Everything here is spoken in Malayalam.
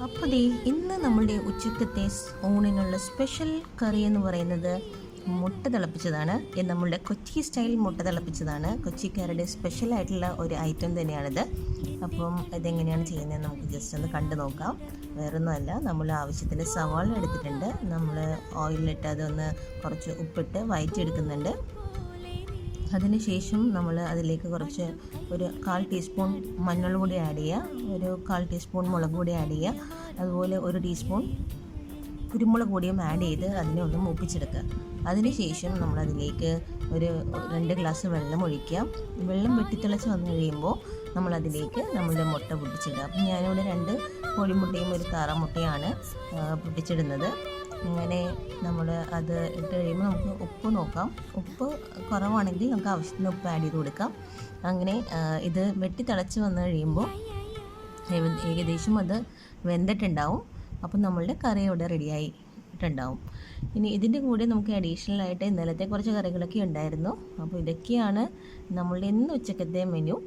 അപ്പോൾ ദേ ഇന്ന് നമ്മളുടെ ഉച്ചക്കത്തെ ഊണിനുള്ള സ്പെഷ്യൽ കറി എന്ന് പറയുന്നത് മുട്ട തിളപ്പിച്ചതാണ്. നമ്മളുടെ കൊച്ചി സ്റ്റൈൽ മുട്ട തിളപ്പിച്ചതാണ്. കൊച്ചിക്കാരുടെ സ്പെഷ്യൽ ആയിട്ടുള്ള ഒരു ഐറ്റം തന്നെയാണിത്. അപ്പം ഇതെങ്ങനെയാണ് ചെയ്യുന്നത് നമുക്ക് ജസ്റ്റ് ഒന്ന് കണ്ടു നോക്കാം. വേറൊന്നുമല്ല, നമ്മൾ ആവശ്യത്തിന് സവാള എടുത്തിട്ടുണ്ട്. നമ്മൾ ഓയിലിട്ട് അതൊന്ന് കുറച്ച് ഉപ്പിട്ട് വഴറ്റിയെടുക്കുന്നുണ്ട്. അതിനുശേഷം നമ്മൾ അതിലേക്ക് കുറച്ച് ഒരു 1/4 ടീസ്പൂൺ മഞ്ഞൾ പൊടി ആഡ് ചെയ്യുക, ഒരു 1/4 ടീസ്പൂൺ മുളക് പൊടി ആഡ് ചെയ്യുക, അതുപോലെ 1 ടീസ്പൂൺ കുരുമുളക് പൊടിയും ആഡ് ചെയ്ത് അതിനെ ഒന്ന് മൂപ്പിച്ചെടുക്കുക. അതിനുശേഷം നമ്മളതിലേക്ക് ഒരു 2 ഗ്ലാസ് വെള്ളം ഒഴിക്കുക. വെള്ളം വെട്ടിത്തിളച്ച് വന്നു കഴിയുമ്പോൾ നമ്മളതിലേക്ക് നമ്മളുടെ മുട്ട പൊട്ടിച്ചിടുക. അപ്പം ഞാനിവിടെ 2 കോഴിമുട്ടയും ഒരു താറാമുട്ടയാണ് പൊട്ടിച്ചിടുന്നത്. അങ്ങനെ നമ്മൾ അത് ഇട്ട് കഴിയുമ്പോൾ നമുക്ക് ഉപ്പ് നോക്കാം. ഉപ്പ് കുറവാണെങ്കിൽ നമുക്ക് ആവശ്യത്തിന് ഉപ്പ് ആഡ് ചെയ്ത് കൊടുക്കാം. അങ്ങനെ ഇത് വെട്ടി തിളച്ച് വന്നു കഴിയുമ്പോൾ ഏകദേശം അത് വെന്തിട്ടുണ്ടാവും. അപ്പം നമ്മളുടെ കറി ഇവിടെ റെഡിയായിട്ടുണ്ടാവും. ഇനി ഇതിൻ്റെ കൂടെ നമുക്ക് അഡീഷണൽ ആയിട്ട് ഇന്നലത്തെ കുറച്ച് കറികളൊക്കെ ഉണ്ടായിരുന്നു. അപ്പോൾ ഇതൊക്കെയാണ് നമ്മളുടെ ഇന്ന് ഉച്ചക്കത്തെ മെനു.